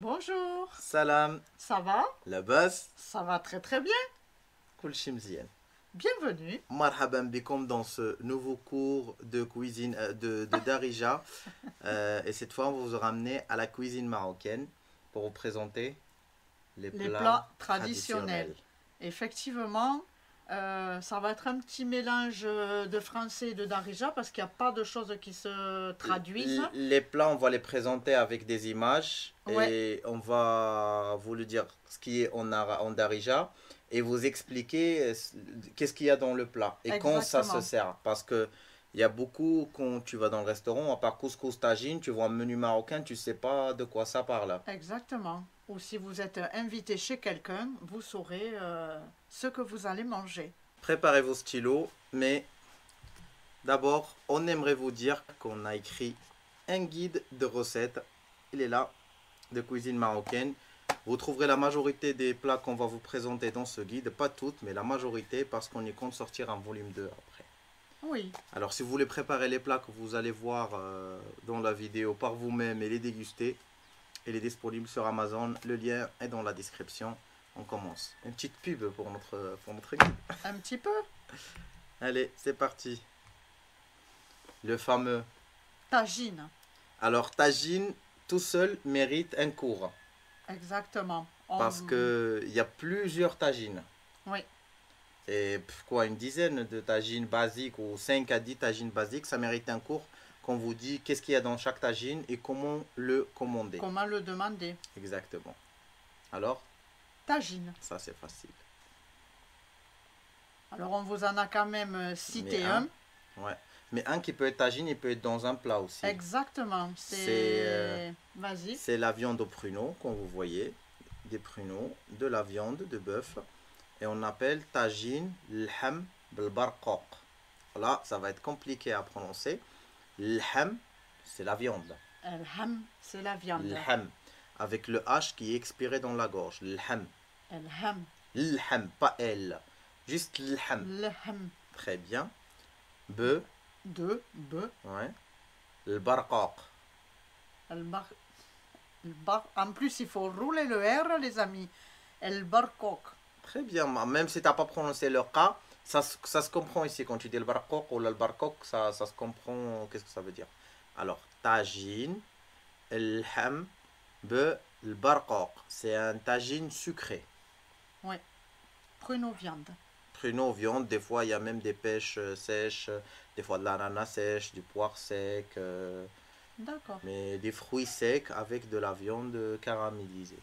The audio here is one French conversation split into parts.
Bonjour, Salam, ça va? labas, Ça va très très bien. kul shi mzien. Bienvenue. Marhaban bikom dans ce nouveau cours de cuisine de Darija. Et cette fois, on va vous ramener à la cuisine marocaine pour vous présenter les Les plats plats traditionnels. Effectivement, ça va être un petit mélange de français et de darija parce qu'il n'y a pas de choses qui se traduisent. Les plats, on va les présenter avec des images Ouais, et on va vous le dire ce qui est en Darija et vous expliquer qu'est-ce qu'il y a dans le plat et quand ça se exactement. sert. Parce que il y a beaucoup, quand tu vas dans le restaurant, à part couscous tagine, tu vois un menu marocain, tu sais pas de quoi ça parle. Exactement. Ou si vous êtes invité chez quelqu'un, vous saurez ce que vous allez manger. Préparez vos stylos, mais d'abord, on aimerait vous dire qu'on a écrit un guide de recettes. Il est là, de cuisine marocaine. Vous trouverez la majorité des plats qu'on va vous présenter dans ce guide, pas toutes, mais la majorité, parce qu'on y compte sortir un volume 2 après. Oui, Alors si vous voulez préparer les plats que vous allez voir dans la vidéo par vous-même et les déguster, il est disponible sur Amazon, le lien est dans la description. On commence. Une petite pub pour notre guide. un petit peu. Allez, c'est parti. Le fameux. Tagine. Alors, tagine, tout seul, mérite un cours. Exactement. Parce qu'il y a plusieurs tagines. Oui, Et quoi, une dizaine de tagines basiques ou 5 à 10 tagines basiques, ça mérite un cours qu'on vous dit qu'est-ce qu'il y a dans chaque tagine et comment le commander. comment le demander? Exactement. Alors, Tagine. ça c'est facile. Alors on vous en a quand même cité Mais un. ouais. Mais un qui peut être tagine, il peut être dans un plat aussi. Exactement. C'est Vas-y. c'est la viande au pruneau, comme vous voyez. Des pruneaux, de la viande de bœuf. Et on appelle tagine l'ham bilbarqoq. Là, ça va être compliqué à prononcer. L'ham, c'est la viande. El ham, c'est la viande. L'ham, avec le H qui est expiré dans la gorge. L'ham. El ham. L'ham, pas L. Juste l'ham. Le ham. Très bien. B, De, be. ouais. Le barqaq. El bar. En plus, il faut rouler le R, les amis. El barcoq. Très bien. Même si tu n'as pas prononcé le K, ça se comprend ici. Quand tu dis le barqaq ou le barqaq, ça se comprend. Qu'est-ce que ça veut dire? Alors, tagine, l'ham, B, le barqaq. C'est un tagine sucré. Oui. Pruneau viande. Pruneau, viande, des fois il y a même des pêches sèches, des fois de l'ananas sèche, du poire sec, D'accord. mais des fruits secs avec de la viande caramélisée.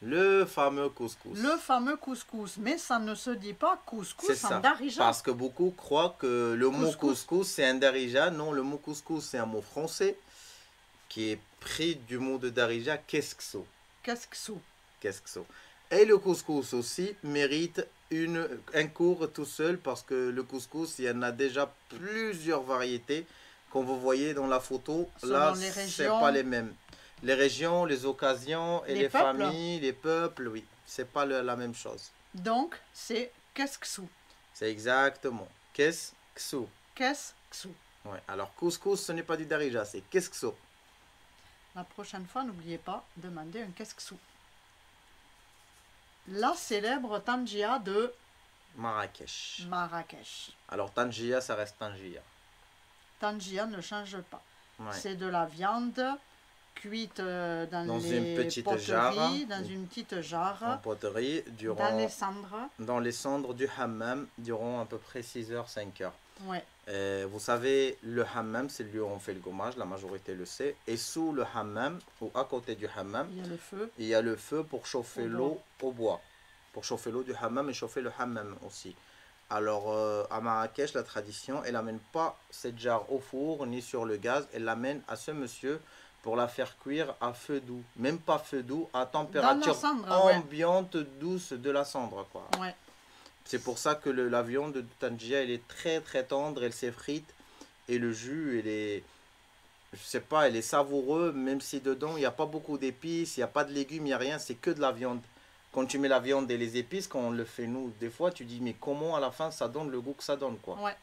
Le fameux couscous. Le fameux couscous. Mais ça ne se dit pas C'est couscous en ça. darija. Parce que beaucoup croient que le mot Couscous. couscous c'est un darija. Non, le mot couscous c'est un mot français qui est pris du mot de darija, keskso. Qu'est-ce que c'est? Keskso. Et le couscous aussi mérite un cours tout seul parce que le couscous, il y en a déjà plusieurs variétés. Comme vous voyez dans la photo, Selon là, les c'est régions. pas les mêmes. Les régions, les occasions et Les les peuples. familles, les peuples, oui, c'est pas la même chose. Donc, c'est qu'est-ce que c'est? C'est exactement. Qu'est-ce que c'est? Qu'est-ce que c'est? Ouais. Alors, couscous, ce n'est pas du darija, c'est qu'est-ce que c'est? La prochaine fois, n'oubliez pas, demandez un qu'est-ce que c'est. La célèbre tangia de Marrakech. Marrakech. Alors, Tangia, ça reste Tangia. Tangia ne change pas. Ouais. C'est de la viande cuite dans une les petite poteries, jarre. dans une petite En jarre, poterie, dans les cendres. dans les cendres du hammam durant à peu près 6 heures, 5 heures. Ouais, Vous savez, le hammam, c'est le lieu où on fait le gommage, la majorité le sait. Et sous le hammam, ou à côté du hammam, il y a le feu. il y a le feu pour chauffer Au l'eau au bois. Pour chauffer l'eau du hammam et chauffer le hammam aussi. Alors, à Marrakech, la tradition, elle n'amène pas cette jarre au four ni sur le gaz. Elle l'amène à ce monsieur pour la faire cuire à feu doux. Même pas feu doux, à température cendre, ambiante douce de la cendre, quoi. Ouais. C'est pour ça que la viande de Tangia, elle est très très tendre, elle s'effrite. Et le jus, je sais pas, elle est savoureux, même si dedans, il n'y a pas beaucoup d'épices, il n'y a pas de légumes, il n'y a rien, c'est que de la viande. Quand tu mets la viande et les épices, quand on le fait nous, des fois, tu dis, mais comment à la fin ça donne le goût que ça donne, quoi. Ouais,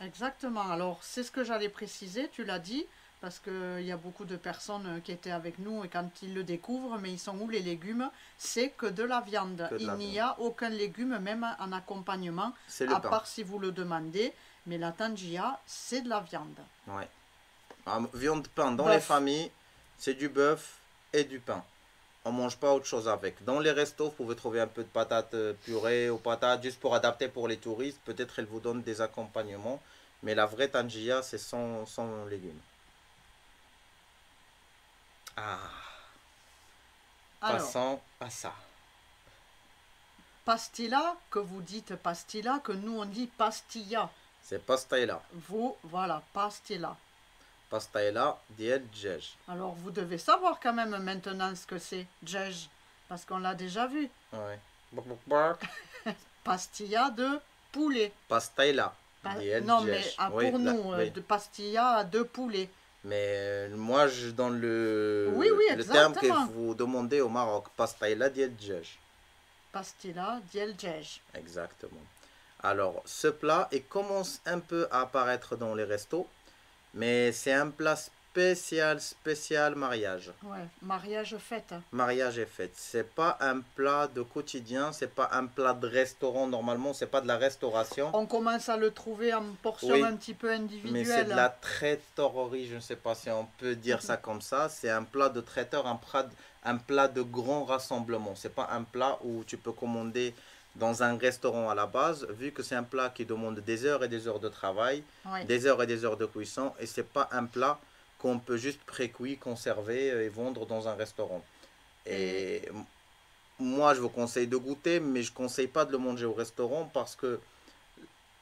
exactement. Alors, c'est ce que j'allais préciser, tu l'as dit, parce qu'il y a beaucoup de personnes qui étaient avec nous et quand ils le découvrent, mais ils sont où les légumes? C'est que de la viande. Que de la Il n'y viande. a aucun légume, même en accompagnement, C'est le à pain. part si vous le demandez. Mais la tangia, c'est de la viande. Ouais. Viande, pain. Dans Bœuf. les familles, c'est du bœuf et du pain. On mange pas autre chose avec. Dans les restos, vous pouvez trouver un peu de patates purées ou patates juste pour adapter pour les touristes. Peut-être elles vous donnent des accompagnements. Mais la vraie tangia, c'est sans légumes. Ah, Alors, passons à ça. pastilla, que vous dites pastilla, que nous on dit pastilla. C'est pastaïla. Vous, voilà, pastilla. Pastaïla diel djej. Alors, vous devez savoir quand même maintenant ce que c'est, djej, parce qu'on l'a déjà vu. Ouais. Bok, bok, bok. Pastilla de poulet. Pastaïla Pa- diel non, mais djej. pour Oui, là, nous, oui. de pastilla de poulet. Mais moi, je donne Oui, oui, le terme que exactement. vous demandez au Maroc. Pastaïla diel djej. Pastilla diel djej. Exactement. Alors, ce plat, il commence un peu à apparaître dans les restos, mais c'est un plat spécial mariage. Ouais, mariage fête. Mariage et fête. C'est pas un plat de quotidien, c'est pas un plat de restaurant normalement, c'est pas de la restauration, On commence à le trouver en portion Oui, un petit peu mais c'est de individuelle. la traiteurrie, je ne sais pas si on peut dire ça comme ça. C'est un plat de traiteur, un plat de grand rassemblement. C'est pas un plat où tu peux commander dans un restaurant à la base, vu que c'est un plat qui demande des heures et des heures de travail, Oui. des heures et des heures de cuisson, et c'est pas un plat qu'on peut juste pré-cuit, conserver et vendre dans un restaurant. Et moi, je vous conseille de goûter, mais je ne conseille pas de le manger au restaurant parce que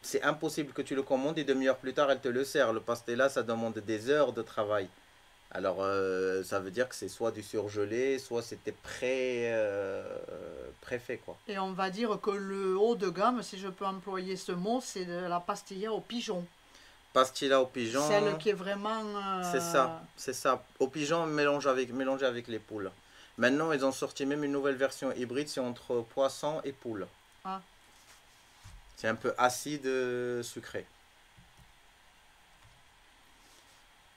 c'est impossible que tu le commandes et demi-heure plus tard, elle te le sert. Le pastella, ça demande des heures de travail. Alors, ça veut dire que c'est soit du surgelé, soit c'était préfait, quoi. Et on va dire que le haut de gamme, si je peux employer ce mot, c'est de la pastilla au pigeon. Pastilla au pigeon, Celle qui est vraiment... c'est ça. Au pigeon, mélangé avec les poules. Maintenant, ils ont sorti même une nouvelle version hybride, c'est entre poisson et poule. Ah. C'est un peu acide, sucré.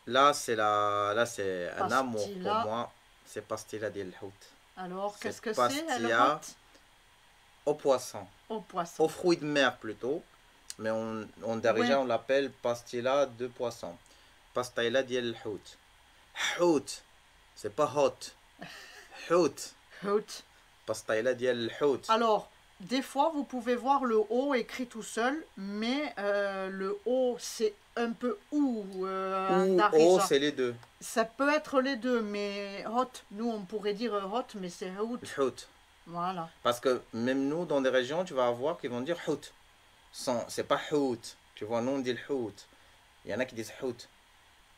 Là, c'est un amour pour Pastilla. moi. C'est pastilla del hout. Alors, qu'est-ce C'est que c'est? Elle pastilla rate au poisson. au poisson. Aux fruits de mer plutôt. Mais on Darija, Ouais. on l'appelle pastilla de poisson. Pastilla del hout. Hout. C'est pas hot. Hout. Hout. Pastilla del hout. Alors, des fois, vous pouvez voir le haut écrit tout seul, mais le haut, c'est un peu ou Ou Darija. oh, c'est les deux. Ça peut être les deux, mais hot, nous on pourrait dire hot, mais c'est hout. Hout. Voilà. Parce que même nous, dans des régions, tu vas avoir qui vont dire hout. C'est pas hout. Tu vois, nous on dit hout. Il y en a qui disent hout.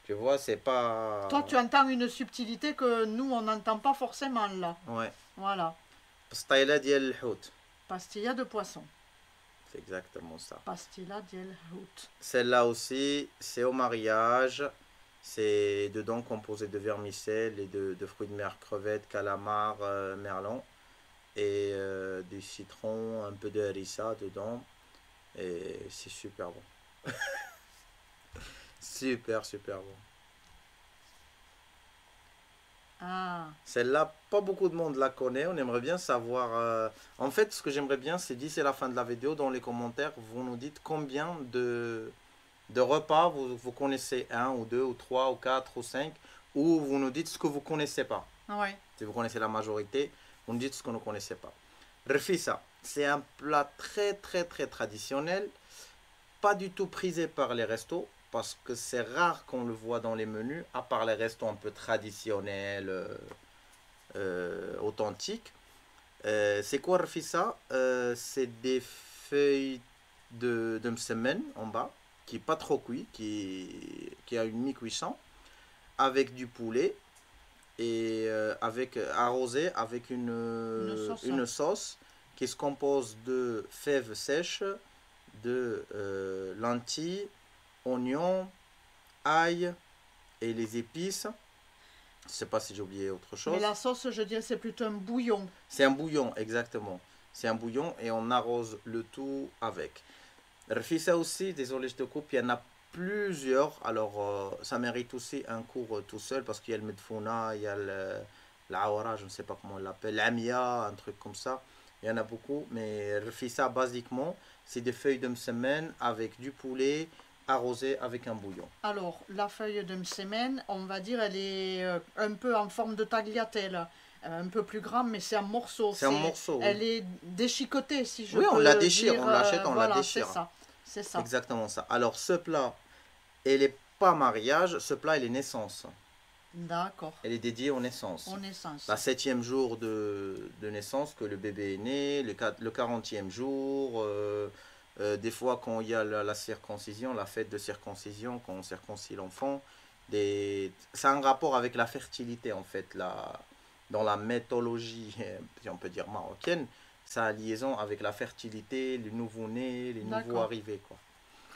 Tu vois, c'est pas... Toi, tu entends une subtilité que nous, on n'entend pas forcément là. Ouais. Voilà. Pastilla diel hout. Pastilla de poisson. C'est exactement ça. Pastilla diel hout. Celle-là aussi, c'est au mariage. C'est dedans composé de vermicelles et de fruits de mer, crevettes, calamars, merlan. Et du citron, un peu de harissa dedans. Et c'est super bon. Super bon. Ah, Celle-là, pas beaucoup de monde la connaît. On aimerait bien savoir. En fait, ce que j'aimerais bien, c'est d'ici la fin de la vidéo, dans les commentaires, vous nous dites combien de repas vous connaissez, un ou deux ou trois ou quatre ou cinq, ou vous nous dites ce que vous connaissez pas. ouais. Si vous connaissez la majorité, vous nous dites ce que vous ne connaissez pas. Rfissa, c'est un plat très traditionnel, pas du tout prisé par les restos, parce que c'est rare qu'on le voit dans les menus, à part les restos un peu traditionnels, authentiques. C'est quoi Rfissa? C'est des feuilles de msemen en bas, qui n'est pas trop cuit, qui a une mi-cuisson, avec du poulet, et arrosé avec une sauce qui se compose de fèves sèches, de lentilles, oignons, ail et les épices. Je ne sais pas si j'ai oublié autre chose. Mais la sauce, je dirais, c'est plutôt un bouillon. C'est un bouillon, exactement. C'est un bouillon et on arrose le tout avec. Rfissa aussi, désolé je te coupe, il y en a plusieurs. Alors, ça mérite aussi un cours tout seul parce qu'il y a le medfouna, il y a l'awara, je ne sais pas comment on l'appelle, l'amia, un truc comme ça. Il y en a beaucoup, mais rfissa, basiquement, c'est des feuilles de semaine avec du poulet arrosé avec un bouillon. Alors, la feuille de semaine, on va dire, elle est un peu en forme de tagliatelle. Un peu plus grande, mais c'est un morceau. C'est un morceau, Elle oui. est déchicotée, si je Oui, peux on la déchire, dire. on l'achète, on la Voilà, c'est déchire. ça. C'est ça. Exactement ça. Alors, ce plat, elle n'est pas mariage, ce plat, elle est naissance. D'accord. Elle est dédiée aux naissances. Aux naissances. La 7e jour de naissance que le bébé est né, le 40e jour, des fois quand il y a la circoncision, la fête de circoncision, quand on circoncie l'enfant, ça a un rapport avec la fertilité en fait, dans la mythologie, si on peut dire marocaine, ça a liaison avec la fertilité, les nouveau-nés, les nouveaux arrivés, quoi.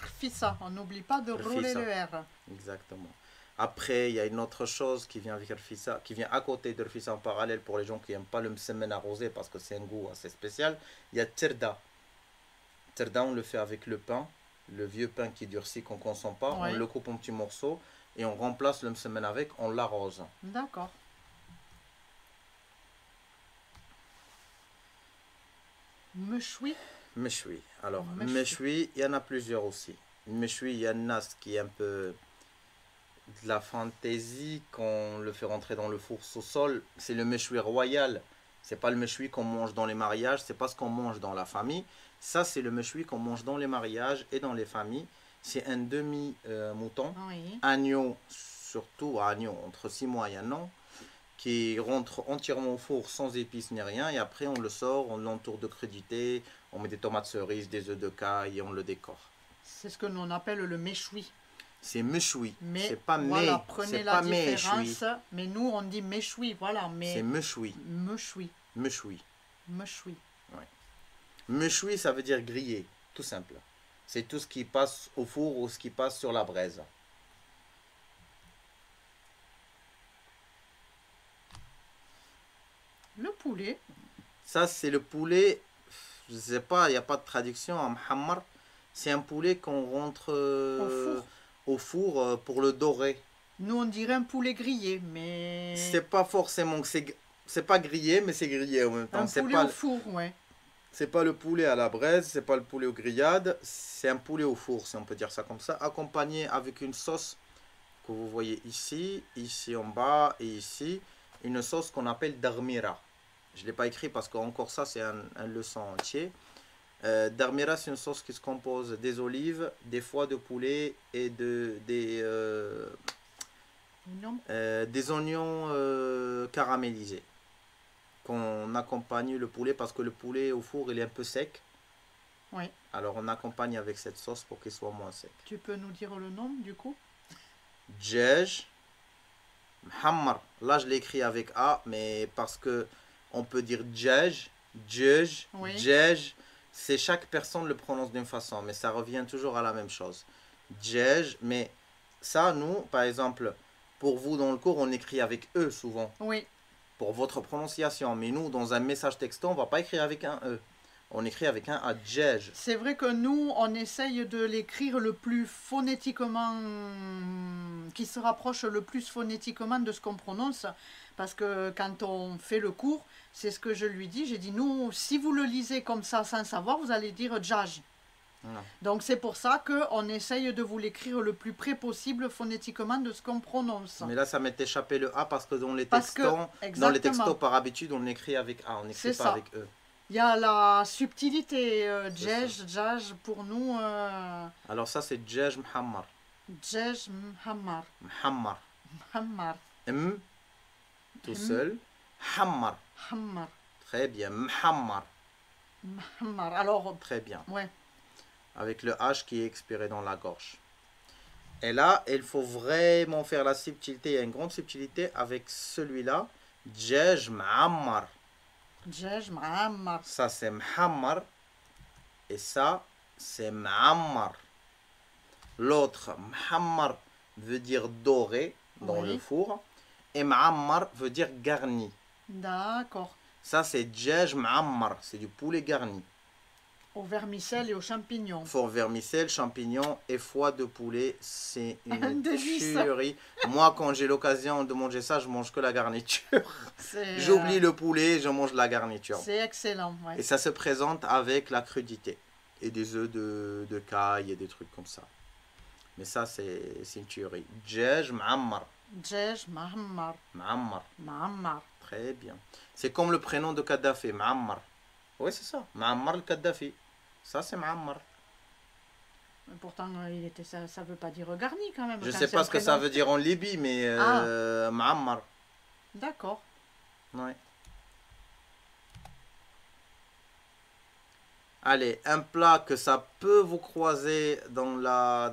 Rfissa, on n'oublie pas de rouler le R. Exactement. Après, il y a une autre chose qui vient avec Rfissa, qui vient à côté de Rfissa en parallèle pour les gens qui n'aiment pas le msemen arrosé parce que c'est un goût assez spécial. Il y a Terda. Terda, on le fait avec le pain, le vieux pain qui durcit qu'on ne consomme pas. Ouais. On le coupe en petits morceaux et on remplace le msemen avec, on l'arrose. D'accord. Mechoui. Mechoui. Alors, Mechoui. mechoui, il y en a plusieurs aussi. Mechoui, il y en a ce qui est un peu de la fantaisie, qu'on le fait rentrer dans le four au sol. C'est le mechoui royal. C'est pas le mechoui qu'on mange dans les mariages, c'est pas ce qu'on mange dans la famille. Ça, c'est le mechoui qu'on mange dans les mariages et dans les familles. C'est un demi-mouton, Oui. agneau, surtout agneau, entre 6 mois et 1 an, qui rentre entièrement au four sans épices ni rien. Et après, on le sort, on l'entoure de crudités, on met des tomates cerises, des œufs de caille et on le décore. C'est ce que l'on appelle le méchoui. C'est mechoui. Mais c'est pas voilà, mé, prenez c'est la pas différence. méchoui. Mais nous, on dit méchoui, voilà. Mais C'est mechoui. mechoui. Mechoui. Mechoui. Ouais. Mechoui, ça veut dire grillé, tout simple. C'est tout ce qui passe au four ou ce qui passe sur la braise. Le poulet. Ça, c'est le poulet, je sais pas, il n'y a pas de traduction en muhammar. C'est un poulet qu'on rentre au four pour le dorer. Nous, on dirait un poulet grillé, mais... C'est pas forcément, c'est pas grillé, mais c'est grillé en même temps. Un poulet au four, ouais. C'est pas le poulet à la braise, c'est pas le poulet aux grillades, c'est un poulet au four, si on peut dire ça comme ça, accompagné avec une sauce que vous voyez ici, ici en bas et ici, une sauce qu'on appelle darmira. Je ne l'ai pas écrit parce que encore ça, c'est un leçon entier. Darmira, c'est une sauce qui se compose des olives, des foies de poulet et des oignons caramélisés. Qu'on accompagne le poulet parce que le poulet au four il est un peu sec. Oui. Alors on accompagne avec cette sauce pour qu'il soit moins sec. Tu peux nous dire le nom du coup? Djej Muhammar. Là je l'écris avec A, mais parce que on peut dire Djej, Djej, Oui. Djej. C'est chaque personne le prononce d'une façon, mais ça revient toujours à la même chose. Djej, mais ça nous, par exemple, pour vous dans le cours, on écrit avec E souvent. Oui. Pour votre prononciation. Mais nous, dans un message texto, on ne va pas écrire avec un E. On écrit avec un A, Djej. C'est vrai que nous, on essaye de l'écrire le plus phonétiquement, qui se rapproche le plus phonétiquement de ce qu'on prononce. Parce que quand on fait le cours, c'est ce que je lui dis. J'ai dit, nous, si vous le lisez comme ça sans savoir, vous allez dire Djaj. Donc c'est pour ça qu'on essaye de vous l'écrire le plus près possible phonétiquement de ce qu'on prononce. Mais là, ça m'est échappé le A parce que dans les textos, par habitude, on écrit avec A, on n'écrit pas avec E. Il y a la subtilité, Djej, Djaj, pour nous. Alors ça, c'est Djej Muhammar. Djej Muhammar. Muhammar. Muhammar. M, tout seul. Hammar. Hammar. Très bien. Muhammar. Muhammar. Alors. Très bien. Ouais. Avec le H qui est expiré dans la gorge. Et là, il faut vraiment faire la subtilité. Il y a une grande subtilité avec celui-là. Djej Muhammar. Djej Muhammar. Ça, c'est Muhammar. Et ça, c'est Muhammar. L'autre, Muhammar, veut dire doré dans le four. Et Muhammar veut dire garni. D'accord. Ça, c'est Djej Muhammar. C'est du poulet garni. Au vermicelle et aux champignons. Fort vermicelle, champignons et foie de poulet, c'est Un une délice. tuerie. Moi, quand j'ai l'occasion de manger ça, je mange que la garniture. C'est J'oublie le poulet, je mange la garniture. c'est excellent. Ouais. Et ça se présente avec la crudité. Et des œufs de caille et des trucs comme ça. Mais ça, c'est une tuerie. Djej ma'ammar. Djej, Mahammar. Ma'ammar. Mahammar. Très bien. C'est comme le prénom de Kadhafi, Ma'ammar. Oui, c'est ça. Ma'ammar el-Kadhafi. Ça, c'est Ma'ammar. Pourtant, ça veut pas dire garni quand même. Je quand sais c'est pas un ce que ça prénom. veut dire en Libye, mais Ma'ammar. D'accord. Ouais. Allez, un plat que ça peut vous croiser dans la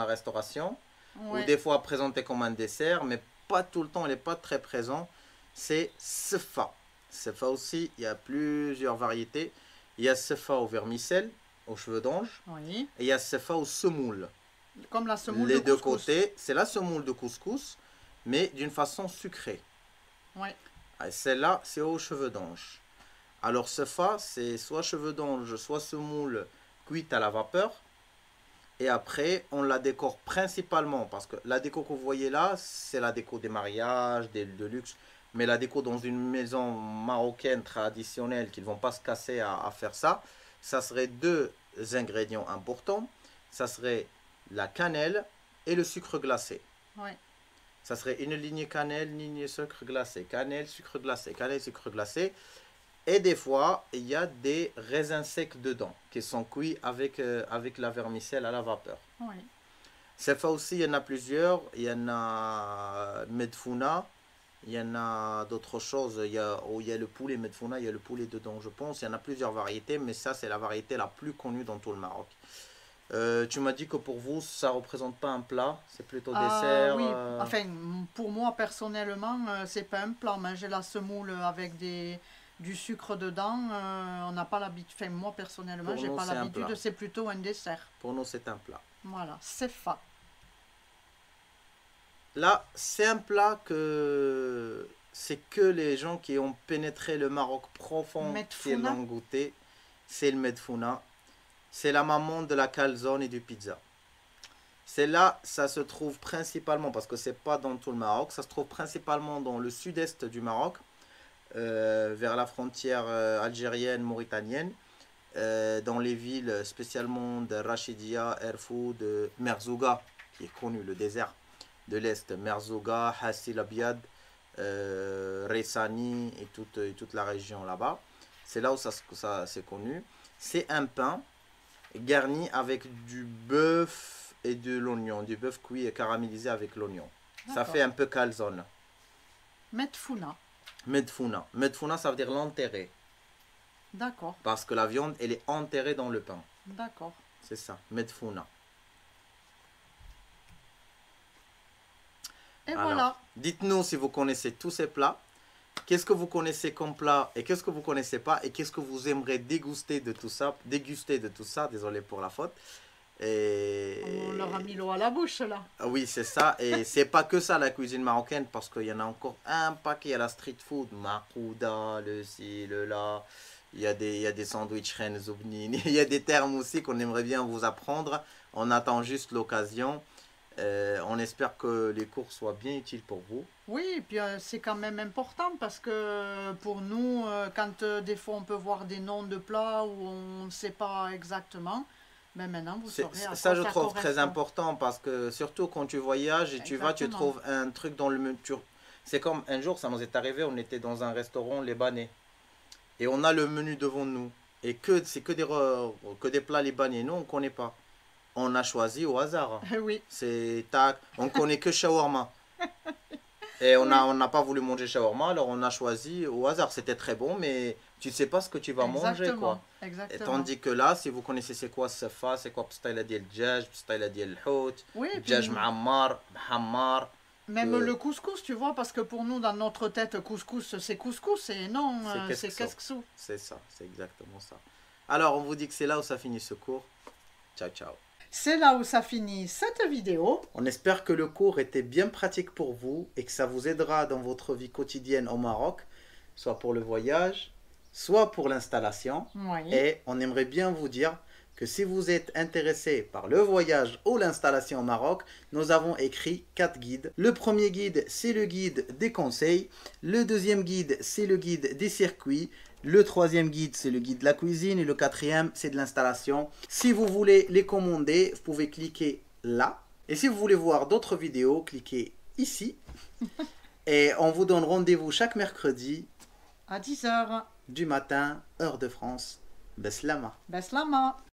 restauration, ou Ouais. des fois présenté comme un dessert, mais pas tout le temps, il n'est pas très présent, c'est sefa. Sefa aussi, il y a plusieurs variétés. Il y a sefa au vermicelle, aux cheveux d'ange, Oui. et il y a sefa au semoule. Comme la semoule Les de deux couscous. côtés, c'est la semoule de couscous, mais d'une façon sucrée. Ouais. Ah, celle-là, c'est aux cheveux d'ange. Alors, sefa, c'est soit cheveux d'ange, soit semoule cuite à la vapeur. Et après, on la décore principalement, parce que la déco que vous voyez là, c'est la déco des mariages, de luxe. Mais la déco dans une maison marocaine traditionnelle, qui ne vont pas se casser à faire ça, ça serait deux ingrédients importants. Ça serait la cannelle et le sucre glacé. Ouais. Ça serait une lignée cannelle, lignée sucre glacé. Cannelle, sucre glacé, cannelle, sucre glacé. Et des fois, il y a des raisins secs dedans, qui sont cuits avec la vermicelle à la vapeur. Ouais. Sefa aussi, il y en a plusieurs. Il y en a medfouna, il y en a d'autres choses. Il y a le poulet medfouna, il y a le poulet dedans, je pense. Il y en a plusieurs variétés, mais ça, c'est la variété la plus connue dans tout le Maroc. Tu m'as dit que pour vous, ça ne représente pas un plat, c'est plutôt dessert. Oui, enfin, pour moi personnellement, c'est pas un plat. Manger la semoule avec du sucre dedans, on n'a pas l'habitude. Enfin, moi personnellement, Pour j'ai nous, pas c'est un l'habitude. plat. C'est plutôt un dessert. Pour nous, c'est un plat. Voilà, sefa. Là, c'est un plat que c'est que les gens qui ont pénétré le Maroc profond qui Medfouna. l'ont goûté. C'est le medfouna. C'est la maman de la calzone et du pizza. C'est là, ça se trouve principalement, parce que c'est pas dans tout le Maroc, ça se trouve principalement dans le sud-est du Maroc, vers la frontière algérienne, mauritanienne, dans les villes spécialement de Rachidia, Erfou, de Merzouga, qui est connu, le désert de l'Est, Merzouga, Hassil Abiad, Ressani et toute la région là-bas. C'est là où ça c'est connu. C'est un pain garni avec du bœuf et de l'oignon, du bœuf cuit et caramélisé avec l'oignon. Ça D'accord. fait un peu calzone. Medfouna. Medfouna. Medfouna, ça veut dire l'enterrer. D'accord, Parce que la viande, elle est enterrée dans le pain. d'accord. C'est ça, medfouna. Et Alors, voilà. dites-nous si vous connaissez tous ces plats. Qu'est-ce que vous connaissez comme plat et qu'est-ce que vous connaissez pas et qu'est-ce que vous aimeriez déguster de tout ça, désolé pour la faute. Et On leur a mis l'eau à la bouche là. ah oui, c'est ça. Et c'est pas que ça la cuisine marocaine parce qu'il y en a encore un paquet. Il y a la street food, makouda, le ci, le là. Il y a des sandwichs reine zoubnine. Il y a des termes aussi qu'on aimerait bien vous apprendre. On attend juste l'occasion. On espère que les cours soient bien utiles pour vous. Oui, et puis c'est quand même important parce que pour nous, quand des fois on peut voir des noms de plats où on ne sait pas exactement, mais maintenant vous saurez à Ça, quoi je ça trouve très correspond. important parce que surtout quand tu voyages et tu vas, tu Exactement. trouves un truc dans le menu. C'est comme un jour, ça nous est arrivé, on était dans un restaurant libanais et on a le menu devant nous et c'est que des plats libanais. Nous, on ne connaît pas. On a choisi au hasard. Oui, C'est tac, on connaît que shawarma. Et on n'a pas voulu manger shawarma, alors on a choisi au hasard. C'était très bon, mais tu ne sais pas ce que tu vas manger, quoi. Et exactement. tandis que là, si vous connaissez c'est quoi sefa, c'est quoi pstaïla diel djaj, pstaïla diel hout, Oui, et puis djaj ma'ammar, mahammar. même le couscous, tu vois, parce que pour nous, dans notre tête, couscous, c'est couscous, et non, c'est keskso. keskso. C'est ça, c'est exactement ça. Alors, on vous dit que c'est là où ça finit ce cours. Ciao, ciao. C'est là où ça finit cette vidéo. On espère que le cours était bien pratique pour vous et que ça vous aidera dans votre vie quotidienne au Maroc, soit pour le voyage, soit pour l'installation. Oui. Et on aimerait bien vous dire que si vous êtes intéressé par le voyage ou l'installation au Maroc, nous avons écrit 4 guides. Le premier guide, c'est le guide des conseils. Le deuxième guide, c'est le guide des circuits. Le troisième guide, c'est le guide de la cuisine. Et le quatrième, c'est de l'installation. Si vous voulez les commander, vous pouvez cliquer là. Et si vous voulez voir d'autres vidéos, cliquez ici. Et on vous donne rendez-vous chaque mercredi à 10 h du matin, heure de France. Beslama. Beslama.